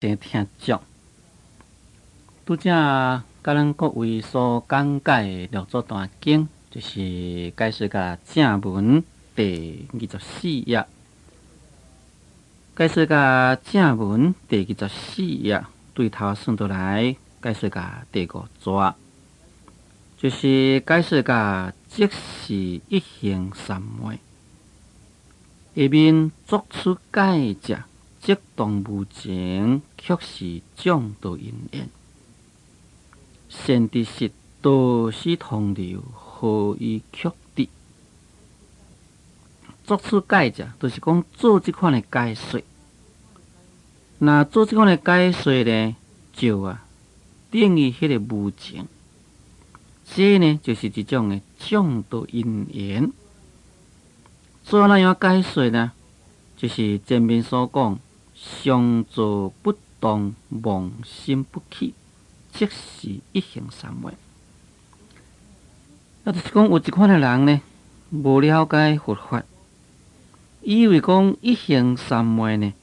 真听足。拄则甲咱各位所讲解的六祖坛经，就是解释甲正文第24页。解释甲正文第24页，对头算倒来解释甲第5节，就是解释甲即是一行三昧。下面作出解者，即动无情，却是众道因缘。善知识，道是同流，何以曲折？作出解者，就是讲做这款的解说。那做这款的解说呢，就等于迄个无情。这呢，就是一种的众道因缘。做那样解说呢？就是前面所讲，常做不动，妄心不起，即是一行三昧。就是讲有一款的人呢，无了解佛法，以为讲一行三昧呢，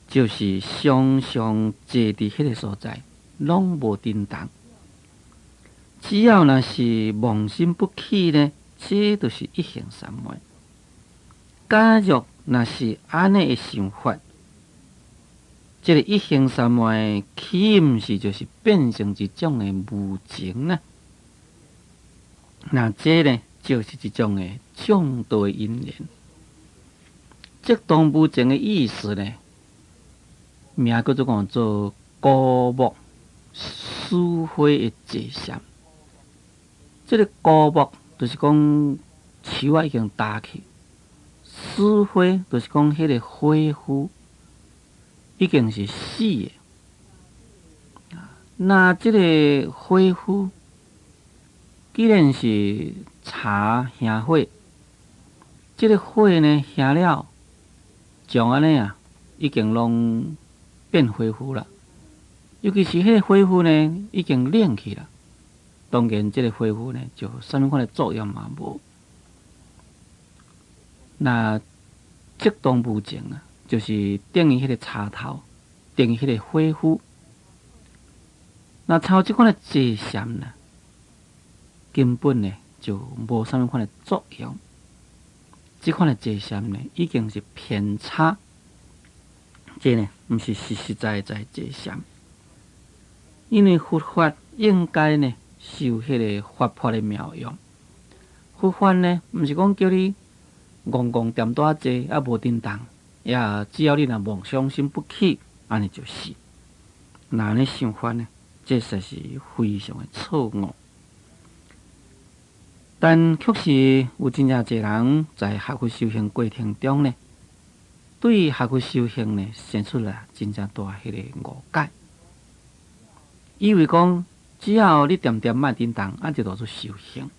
就是常常坐伫迄个所在，拢无颠动。只要若是妄心不起呢，这就是一行三昧。假若若是安尼的想法，这个一行三昧岂毋是就是变成一种的无情呢？那这呢，就是一种的众道的因缘。这动无情的意思呢，名叫做讲做孤木思灰的坐禅。这个孤木就是讲树已经打去。死花就是讲，迄个花枯已经是死的。那这个花枯既然是茶香火，这个火呢香了，像安尼已经拢变花枯了。尤其是迄个花枯呢，已经冷去了。当然，这个花枯呢，就什么款的作用嘛无。那即动无情就是等于迄个插头，等于迄个火枯。那抄即款的坐禅根本呢就无啥物款的作用。即款的坐禅呢，已经是偏差，这呢毋是实实在在坐禅。因为佛法应该呢受迄个活泼的妙用。佛法呢，毋是讲叫你戆戆踮蹛坐无颠动，也只要你若妄想心不起，安尼就是。那安尼想法呢，这实是非常的错误。但确实有真正侪人在学佛修行过程中呢，对学佛修行呢，生出了真正大迄个误解，以为讲只要你点点莫颠动，就当作修行。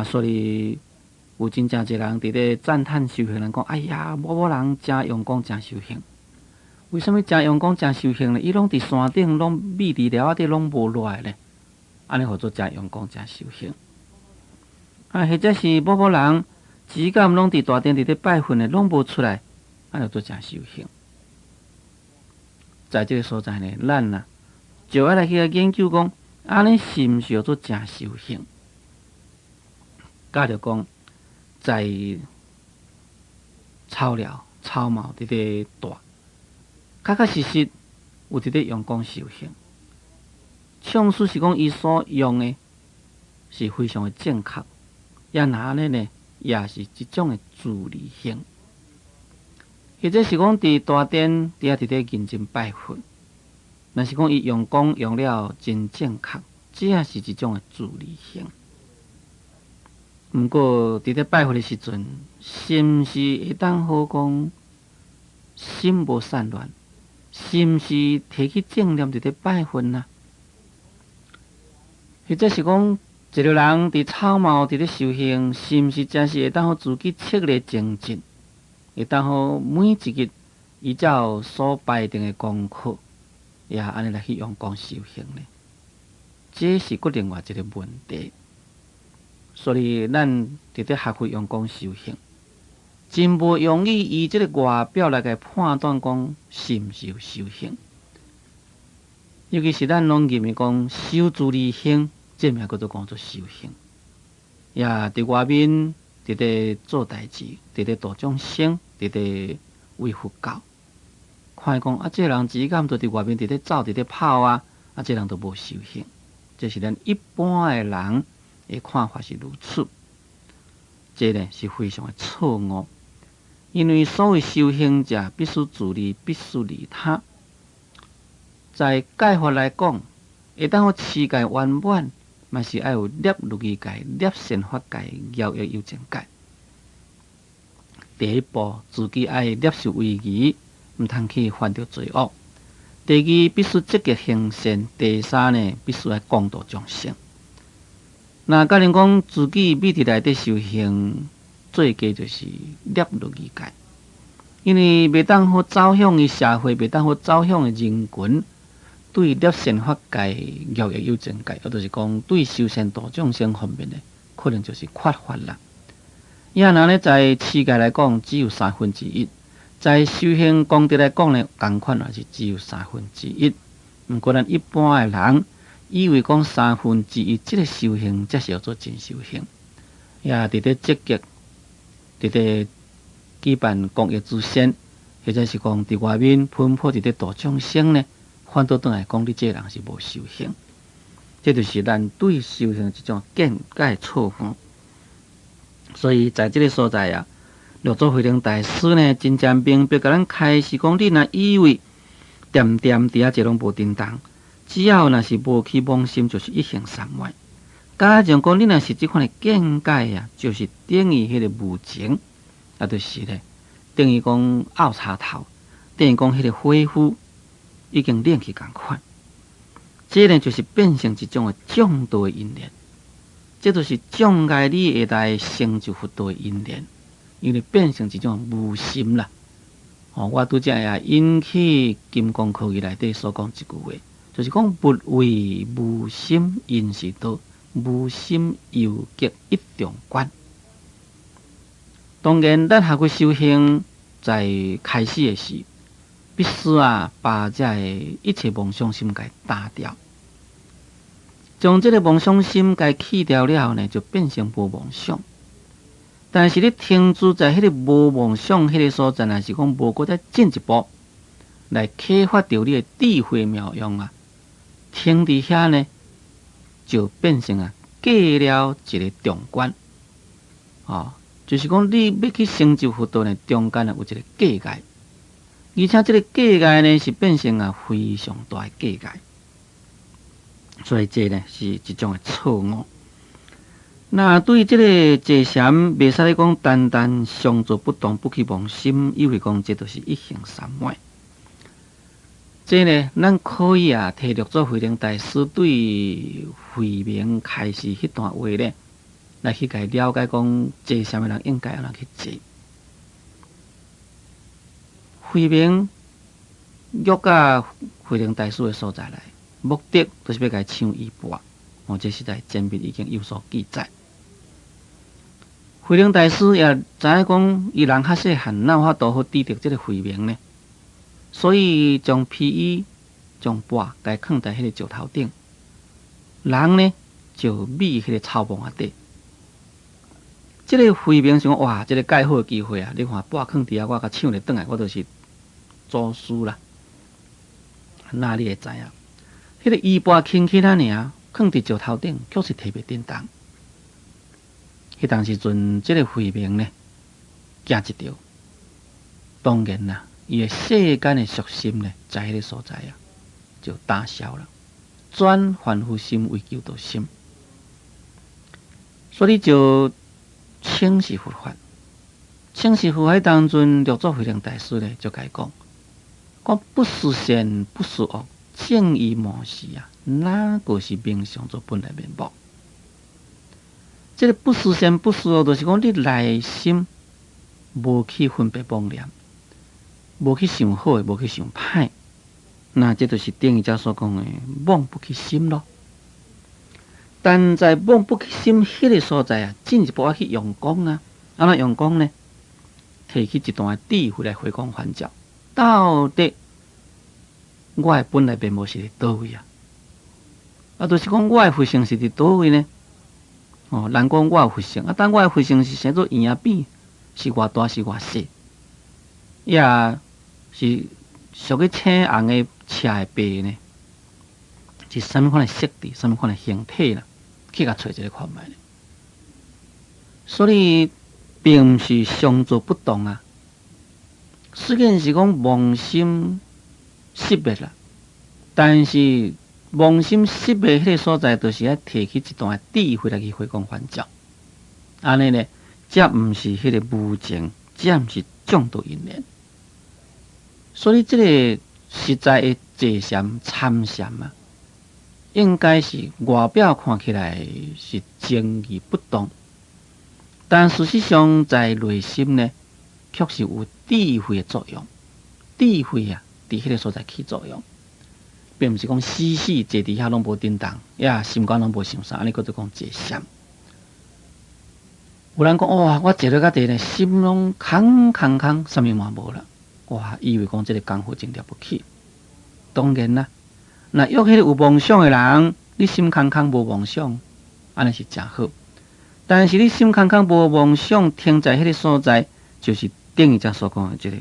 所以有真正侪人伫咧赞叹修行人讲：哎呀，某人真用功真修行。为什么真用功真修行呢？伊拢伫山顶，拢密伫寮仔底，拢无落来呢？安尼叫做真用功真修行。或者是某人只敢拢伫大殿伫咧拜佛呢，拢无出来，安尼叫做真修行。在这个所在呢，咱就要来去研究讲，安尼是毋是叫做真修行？假如讲在草料、草帽伫咧大，确确实实有伫咧用功修行。像是讲伊所用的是非常的正确，也那安尼呢，也是一种的自利性。或者是讲伫大殿伫咧认真拜佛，若是讲伊用功用了真正确，这也是一种的自利性。毋过伫咧拜佛的时阵，是毋是会当好讲心无散乱？是毋是提起正念伫咧拜佛呢？或者是讲一个人伫草帽伫咧修行，是毋是真是会当好自己彻底精进？会当好每一日依照所排定的功课，也安尼来去用功修行呢？这是搁另外一个问题。所以，咱伫咧学佛用功修行，真无容易以这个外表来个判断讲是毋是有修行。尤其是咱拢认为讲守自利行，这名叫做讲做修行。也伫外面伫咧做代志，伫咧度众生，伫咧为佛教。看伊讲啊，这人只敢都伫外面伫咧走，伫咧跑啊，这人都无修行。这是咱一般的人的看法是如此。这呢是非常的错误，因为所谓修行者必须自利，必须利他。在戒法来讲，会当好持戒圆满，嘛是要有立律仪戒、立善法戒、业有正戒。第一步，自己要立守威仪，毋通去犯着罪恶。第二，必须积极行善。第三呢，必须来广度众生。那甲人讲自己秘伫内底修行，最佳就是立律仪戒，因为袂当好走向于社会，袂当好走向于人群。对立善法戒、业有正戒，也就是讲对修善度众生方面呢，可能就是缺乏啦。伊若呢，在持戒来讲，只有1/3；在修行功德来讲呢，同款也是只有1/3。毋过咱一般的人以为讲1/3，这个修行才是叫做真修行。也伫咧积极，伫咧举办公益之善，或者是讲伫外面奔波伫咧度众生呢。反倒倒来讲，你这人是无修行，这就是咱对修行一种见解错误。所以在这个所在啊，六祖慧能大师呢，真正明白甲咱开示讲，你若以为点点伫这拢无叮当，只要若是无起妄心，就是一行三昧。加上讲，你若是这款的见解啊，就是等于迄个无情，啊，就是咧等于讲拗插头，等于讲迄个火夫。已经练去共款，这呢就是变成一种的障道的因缘，这就是障碍你下来成就佛道的因缘，因为变成一种无心啦。我拄则也引起金刚科义内底所讲一句话，就是讲不为无心因是道，无心犹极一重关。当然，咱学过修行，在开始的时。必须把这一切妄想心给打掉，将这个妄想心给去掉了后呢，就变成无妄想。但是你停住在迄个无妄想迄个所在，若是讲无搁再进一步来启发到你的智慧妙用啊，停伫遐呢，就变成过了一个中关。就是讲你要去成就佛道呢，中间有一个界界。而且这个界界呢，是变成非常大的界界，所以这呢是一种的错误。那对于这个坐禅，袂使咧讲单单常坐不动，不起妄心，以为讲这都是一行三昧。这呢，咱可以摕六祖慧能大师对慧明开示迄段话呢，来去甲了解讲坐禅的人应该安怎去坐。慧明约甲慧能大师的所在来，目的就是要甲伊抢衣钵。这是在前面已经有所记载。慧能大师也知影讲，伊人较细汉，哪有法度好抵得这个慧明呢？所以将皮衣、将钵甲伊放在迄个石头顶，人呢就秘迄个草棚底。这个慧明想，哇，这个介好的机会啊！你看钵放伫遐，我甲抢咧转来，我就是祖师啦。那你会知影，迄个衣钵轻轻尔，放伫石头顶，确实特别叮当。迄当时阵，这个慧明呢，惊一跳。当然啦，伊的世间的俗心呢，在迄个所在就打消了，转凡夫心为求道心，所以就轻视佛法。轻视佛法当中，六祖慧能大师呢，就甲伊讲不思善，不思恶，正义模式哪个是明常做本来面目？这个不思善不思恶，就是讲你内心无去分别妄念，无去想好的，无去想歹，那这就是等于遮所讲的妄不去心咯。但在妄不去心迄个所在进一步去用功安怎用功呢？提起一段智慧来回光返照，到底我的本来面目是伫倒位啊？啊，就是讲我的佛性是伫倒位呢？哦，人讲我有佛性，啊，但我的佛性是生做圆仔扁，是偌大是偌细，也是属于青红的、赤的、白呢？是啥物款的色质、啥物款的形体啦？去甲找一个看觅咧。所以并毋是相做不动啊。虽然是讲妄心熄灭啦，但是妄心熄灭迄个所在，就是要提起一段智慧来去回光返照。安尼呢，这毋是迄个无情，这毋是众多因缘。所以这个实在的坐禅参禅啊，应该是外表看起来是静而不动，但事实上在内心呢，却是有智慧的作用。智慧啊，伫迄个所在起作用，并毋是讲死坐伫遐拢无振动，也心肝拢无想啥，安尼叫做讲坐禅。有人讲哇，我坐了到地呢，心拢空，啥物嘛无啦。哇，以为讲这个功夫真了不起。当然啦，那约迄个有妄想的人，你心空无妄想，安尼是真好。但是你心空无妄想，停在迄个所在，就是等于才所讲的这个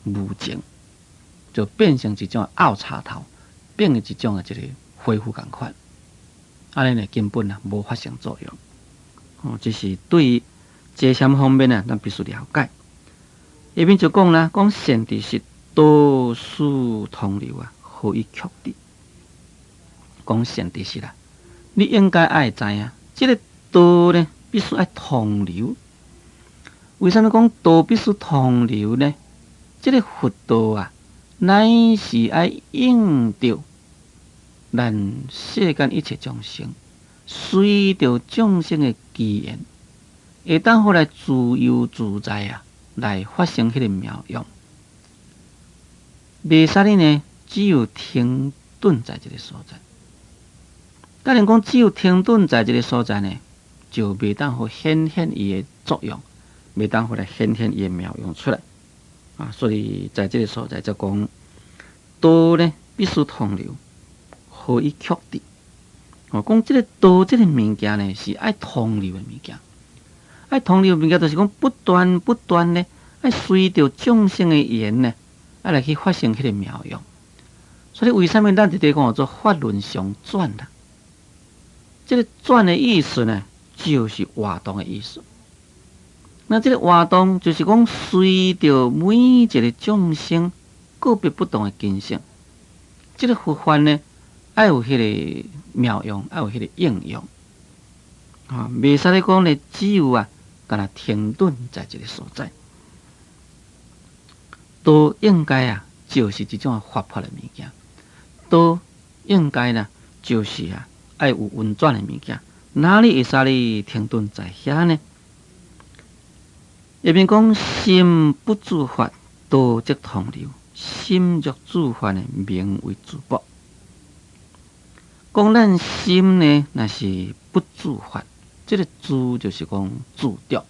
无情，就变成一种拗插头，变成一种的这个恢复共款。安尼呢，根本啊无发生作用。哦，这是对于坐禅方面呢，咱必须了解。下面就讲啦，讲善知识多数同流啊，何以曲直？讲善知识啦，你应该爱知影，这个道呢，必须爱同流。为什么讲道必须同流呢？这个佛道啊，乃是爱应着咱世间一切众生，随着众生的机缘，会当好来自由自在啊，来发生迄个妙用。袂使哩呢，只有停顿在这个所在。当然讲，只有停顿在这个所在呢，就袂当好显现伊的作用，袂当好来显现伊的妙用出来啊。所以在这个所在，就讲道呢必须同流，何以曲直？哦，讲这个道这个物件呢，是爱同流的物件。爱同流的物件，就是讲不断呢，爱随着众生的缘呢，爱来去发生迄个妙用。所以为什么咱伫这讲做法轮上转啦？这个转的意思呢，就是活动的意思。那这个活动就是讲，随着每一个众生个别不同的根性，这个佛法呢，爱有迄个妙用，爱有迄个应用。啊，袂使咧讲咧，只有啊，敢若停顿在这个所在，都应该啊，就是这种活泼的物件。都应该呢，就是啊，爱有运转的物件。哪里会使咧停顿在遐呢？下面讲心不自发，道则同流；心若自发呢，名为自薄。讲咱心呢，那是不自发，这个自就是讲自着，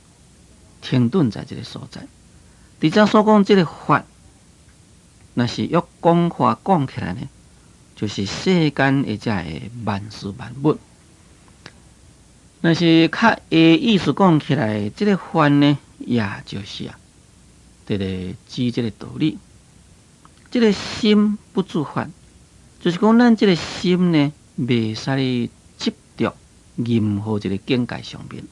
停顿在这个所在。伫遮所讲这个法，那是要讲话讲起来呢，就是世间的这个万事万物。那是较意思讲起来，这个法呢，也就是啊，这个指这个道理。这个心不自发，就是讲咱这个心呢，袂使咧执着任何一个境界上面。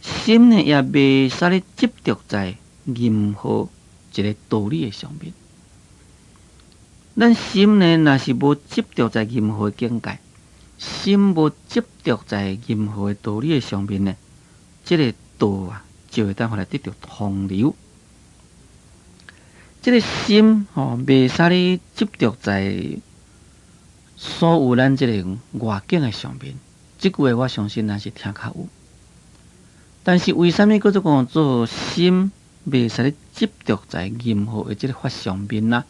心呢，也袂使咧执着在任何一个道理的上面。咱心呢，若是无执着在任何境界，心无执着在任何的道理的上面呢，这个道啊，就会当来得到同流。这个心袂使咧执着在所有咱这个外境的上面。这句话我相信咱是听较有。但是为什么叫做讲做心袂使咧执着在任何的这个法上面呢？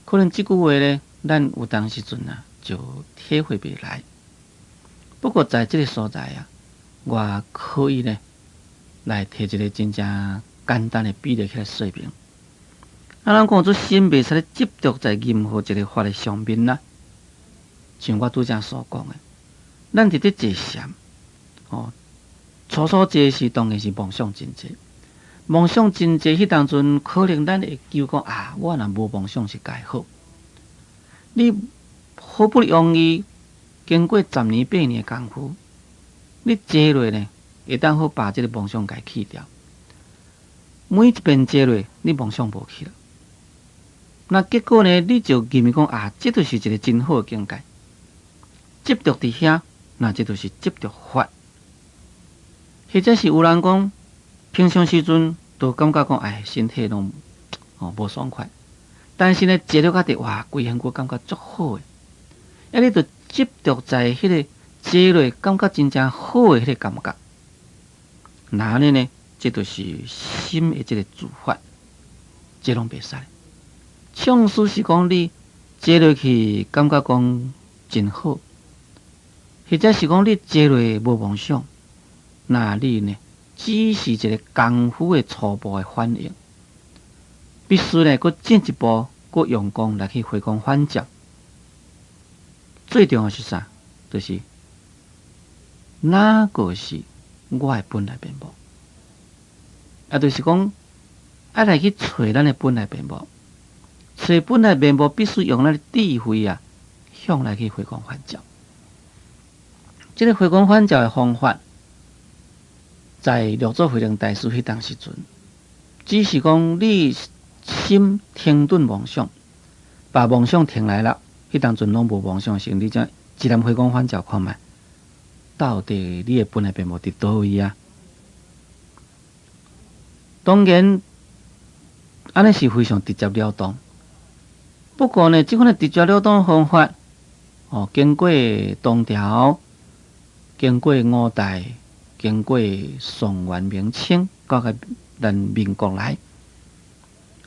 可能这句话呢，咱有当时阵啊，就体会不来。不过在这个所在啊，我可以呢，来提一个真正简单的比例起来说明。咱讲做心袂使咧执着在任何一个法的上面啦。像我拄则所讲的，咱伫咧坐禅，初坐是当然是梦想真济，梦想真济，迄当阵可能咱会求讲我若无梦想是介好。你好不容易经过10年8年的功夫，你坐落呢，会当好把这个梦想给去掉。每一遍坐落，你梦想无去了，那结果呢，你就认为讲这就是一个真好的境界。执着伫遐，那这就是执着法。或者是有人讲，平常时阵都感觉讲身体拢无爽快，但是呢，坐了到底规身躯感觉足好诶。你就执着在迄个坐落感觉真正好诶迄个感觉，那安尼呢，这就是心的这个自发，这拢袂使。像是讲你坐落去感觉讲真好。或者是讲你坐落无梦想，那你呢只是一个功夫的初步的反应，必须呢搁进一步，搁用功来去回光返照。最重要是啥？就是哪个是我的本来面目？就是讲来去找咱的本来面目，找本来面目必须用咱的智慧向来去回光返照。这个回光返照的方法，在六祖慧能大师迄当时阵，只是讲你心停顿梦想，把梦想停来了，迄当阵拢无梦想时，你将一然回光返照看觅，到底你的本来面目伫倒位啊？当然，安尼是非常直接了当。不过呢，这款的直接了当方法，经过东条。经过5代，经过宋元明清，到咱民国来，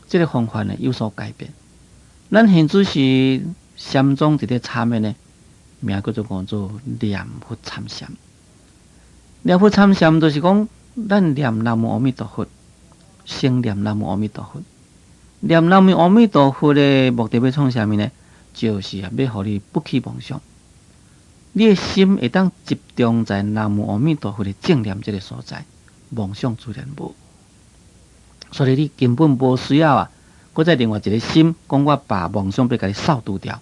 这个方法呢有所改变。咱现在是禅宗伫咧参的呢，名叫做念佛参禅。念佛参禅就是讲，咱念南无阿弥陀佛，先念南无阿弥陀佛。念南无阿弥陀佛的目的要创啥物呢？就是要互你不起梦想。你的心会当集中在南无阿弥陀佛的正念这个所在，梦想自然无。所以你根本无需要搁再另外一个心，讲我把梦想要甲你扫除掉。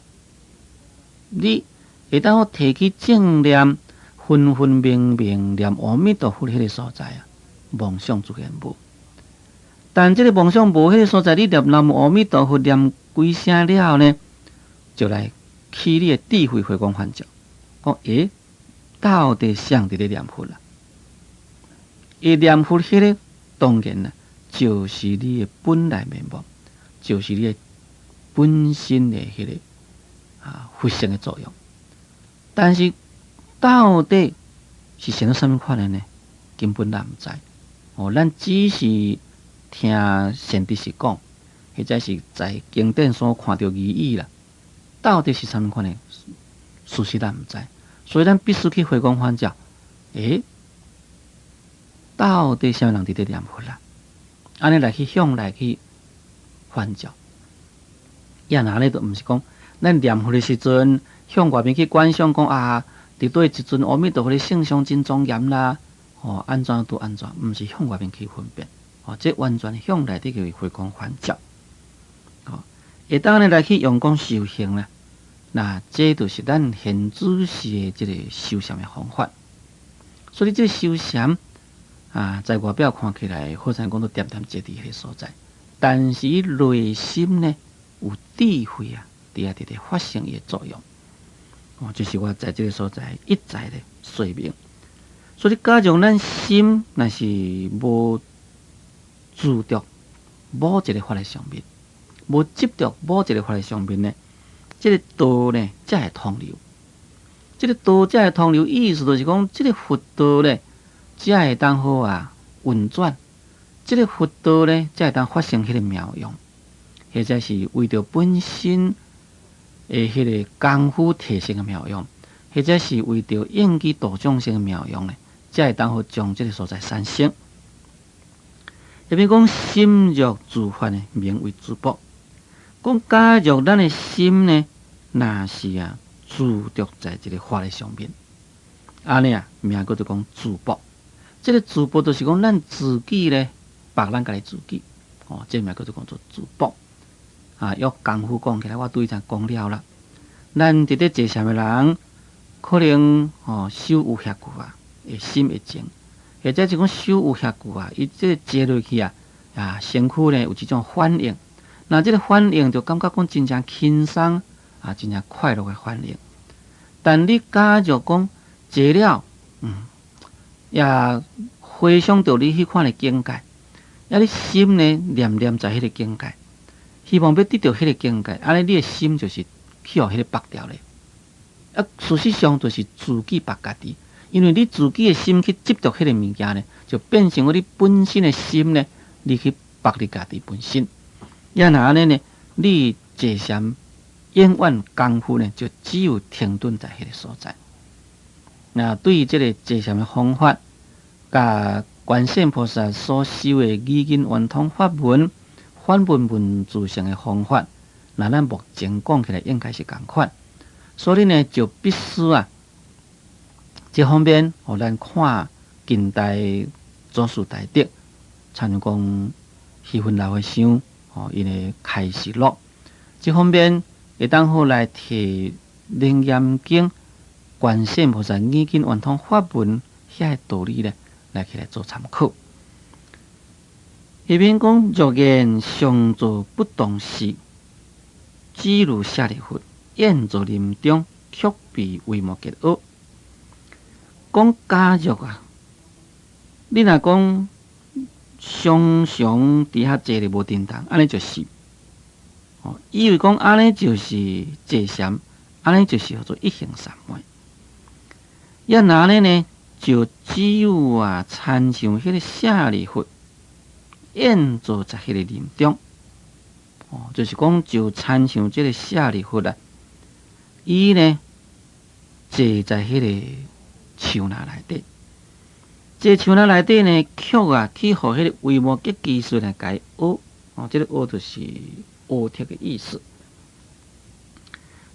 你会当提起正念，分分明明念阿弥陀佛的迄个所在梦想自然无。但这个梦想无迄个所在，你念南无阿弥陀佛念几声了呢，就来起你的智慧回光返照。讲到底谁伫咧念佛啦？念佛迄个当然就是你的本来面目，就是你的本身的迄个佛性的作用。但是到底是显到什么款的呢？根本咱毋知。咱只是听先知是讲，或者是在经典所看到意义啦。到底是什么款的？事实咱毋知，所以咱必须去回光返照。到底什么人伫咧念佛啦？安尼来去向来去返照。哪里都毋是讲，咱念佛的时阵向外面去观想讲伫对一尊阿弥陀佛的圣像真庄严啦，安怎都安怎，毋是向外面去分辨。这完全向内底去回光返照。会当呢来去用功修行啦。那这就是咱现主时的这个修禅的方法，所以这个修禅在外表看起来好像讲到点点接地迄个所在，但是内心呢有智慧伫遐伫发生伊的作用。就是我在这个所在一再的说明。所以假如咱心若是无执着某一个法的上面，无执着某一个法的上面呢？这个道呢，才会通流。这个道才会通流，意思就是讲，这个佛道呢，才会当好运转。这个佛道呢，才会当发生迄个妙用，或者是为着本身的迄个功夫提升的妙用，或者是为着应机度众生的妙用呢，才会当好将这个所在产生。特别讲心欲自发呢，名为自薄。讲假若咱的心呢，若是注着在这个法的上面，安尼名叫做讲自博。这个自博就是讲咱自己呢，别人家己自己，这名叫做讲做自博。用功夫讲起来，我对才讲了啦。咱伫咧坐禅的人，可能手有遐久会心会静；或者是讲手有遐久伊这坐落去身躯呢有一种反应。那这个反应就感觉讲真正轻松真正快乐的反应。但你假若讲坐了，也回想到你迄款的境界，你心呢念念在迄个境界，希望要得到迄个境界，安尼你的心就是去互迄个绑掉咧。事实上就是自己绑家己，因为你自己的心去执着迄个物件呢，就变成你本身的心呢，你去绑你家己本身。也那安尼呢，你坐禅永远功夫呢，就只有停顿在迄个所在。那对于这个坐禅的方法，甲观世音菩萨所修的语音圆通法门、反文文字性的方法，那咱目前讲起来应该是同款。所以呢，就必须这方面，咱看近代祖师大德，参如讲虚云老和尚。因的开示录，这方面会当好来摕《楞严经》观世音菩萨语音圆通法门遐个道理呢，来起来做参考。下面讲若言常做不动时，只如舍利弗，宴坐林中，却被为莫结恶。讲假若你若讲。常常伫遐坐咧无叮当，安尼就是，以为讲安尼就是坐禅，安尼就是叫做一行三昧。要拿呢，就只有参像迄个舍利弗，宴坐在迄个林中，就是讲就参像这个舍利弗伊呢坐在迄个树那内底。这树那内底呢，曲去互迄个维摩诘技术来解学，这个学就是学贴的意思。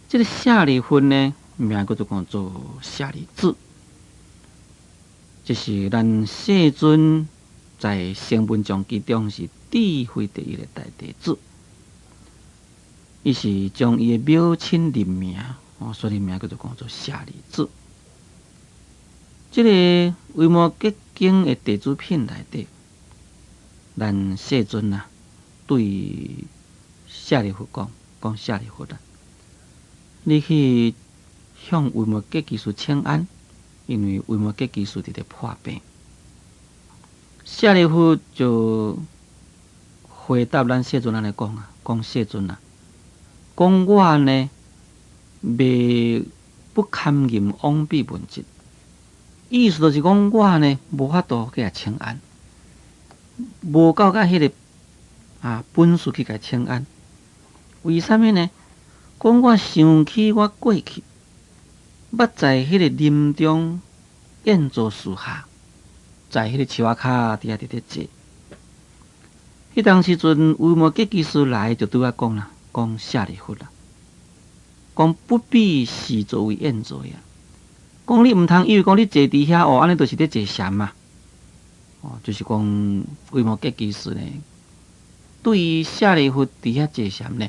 这个舍利弗呢，名叫做讲做舍利子，就是咱世尊在声闻藏记中是智慧第一的大弟子，伊是将伊的妙亲立名，所以名叫做讲做舍利子。这个维摩诘经的弟子品内底，咱世尊对舍利弗讲舍利弗你去向维摩诘技术请安，因为维摩诘技术伫咧破病。舍利弗就回答咱世尊安尼讲世尊讲我呢未不堪任枉彼文字。意思就是讲，我呢无法度去请安，无够甲迄个本事去甲请安。为什么呢？讲我想起我过去，捌在迄个林中宴坐树下，在迄个树仔骹底下伫咧坐。迄当时阵，维摩诘技师来就对我讲讲舍利弗讲不必视作为宴坐呀。讲你毋通以为讲你坐伫遐安尼就是咧坐禅嘛？就是讲维摩诘技师呢，对于舍利弗伫遐坐禅呢，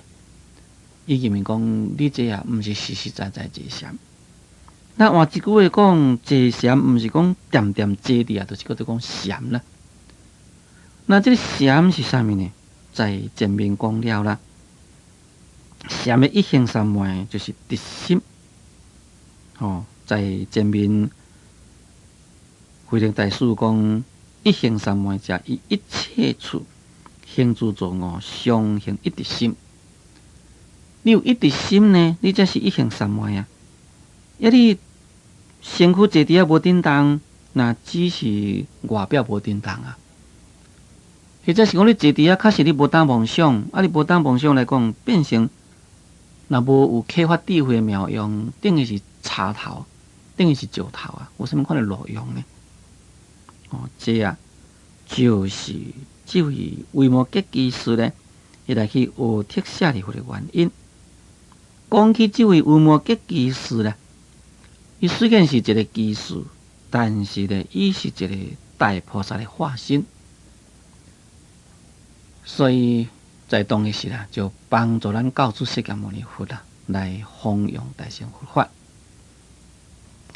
伊认为讲你这毋是实实在在坐禅。那换一句话讲，坐禅毋是讲点点坐伫就是叫做讲禅啦。那这个禅是啥物呢？在前面讲了啦，禅的一行三昧就是直心，在前面，慧能大师讲：一行三昧者，以一切处行诸作恶，常行一直心。你有一直心呢，你才是一行三昧啊！你身躯坐伫遐无叮当，那只是外表无叮当啊。或者是讲你坐伫遐，确实你无当妄想，你无当妄想来讲，变成若无有启发智慧的妙用，等于是插头。等于是石头有什么款的路用呢？这就是这位维摩诘技师呢，会来去学特舍利弗的原因。讲起这位维摩诘居士呢，伊虽然是一个居士，但是呢，伊是一个大菩萨的化身，所以在当个时啊，就帮助咱教主释迦牟尼佛啊，来弘扬大乘佛法。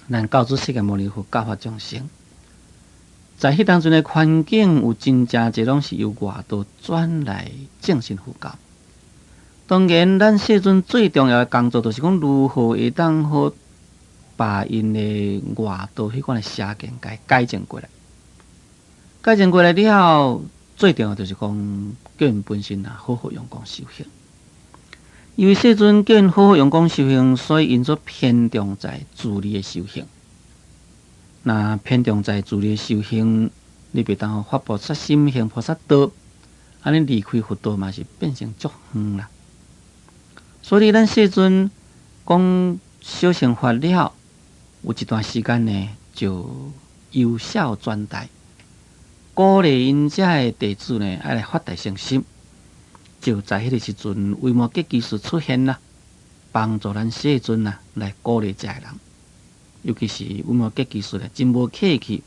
咱教主释迦牟尼佛教化众生，在迄当阵的环境有真正侪拢是由外道转来正信佛教。当然，咱世尊最重要的工作，就是讲如何会当好把因的外道迄款的邪见改正过来。改正过来了，最重要就是讲叫因本身啊，好好用功修行。因为世尊叫因好好用功修行，所以因所偏重在自利的修行。那偏重在自利的修行，你别当发菩萨心行菩萨道，安尼离开佛道嘛是变成足远啦。所以咱世尊讲修行法了，有一段时间呢，就由小转大，鼓励因遮的弟子呢，爱来发大乘心。就在迄个时阵，维摩诘居士出现啦，帮助咱世尊啊来鼓励遮个人。尤其是维摩诘居士咧，真无客气，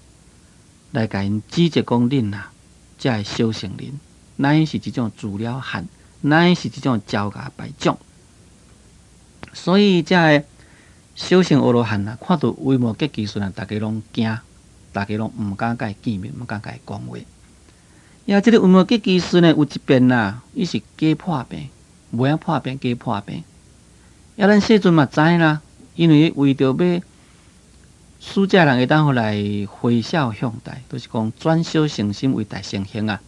来甲因指责讲恁啊，遮个小乘人，乃是即种自了汉，乃是即种招架败种。所以遮个小乘阿罗汉啊，看到维摩诘居士啊，大家拢惊，大家拢毋敢甲伊见面，毋敢甲伊讲话。呀，即个维摩诘居士呢，有一遍啦，伊是假破病，无影破病，假破病。呀，咱世尊嘛知啦，因为为着要使者人会当互来回孝向大，就是讲转小乘心为大乘行啊。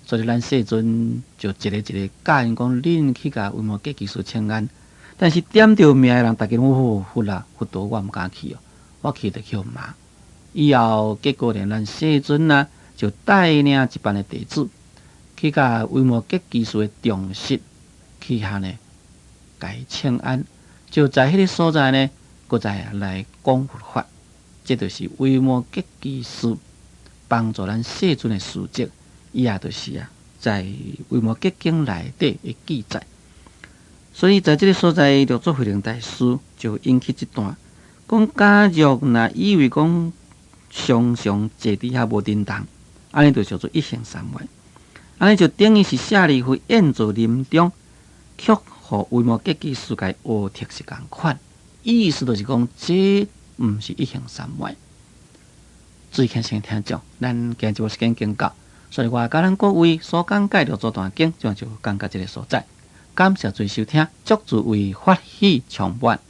所以咱世尊就一个一个教因讲，恁去甲维摩诘居士请安。但是点着名的人，大家拢佛啦，佛道我毋敢去哦，我去就去互骂。以后结果呢，咱世尊啊，就带领一班的弟子去甲维摩诘居士的重室去下呢，甲伊请安，就在迄个所在呢，搁再来讲佛法。这就是维摩诘居士帮助咱世尊的事迹，伊也就是啊，在维摩诘经内底的记载。所以在这个所在，六祖慧能大师就引起这段，讲假若若以为讲常常坐伫遐无叮当，安尼就叫做一行三昧，安尼就等于是舍利弗演做临终，却互维摩诘居士家学特是共款，意思就是讲这毋是一行三昧。最恳请听众，咱今日时间经到，所以我甲咱各位所讲解六祖段经，就讲到这个所在。感谢最收听，祝诸位法喜充满。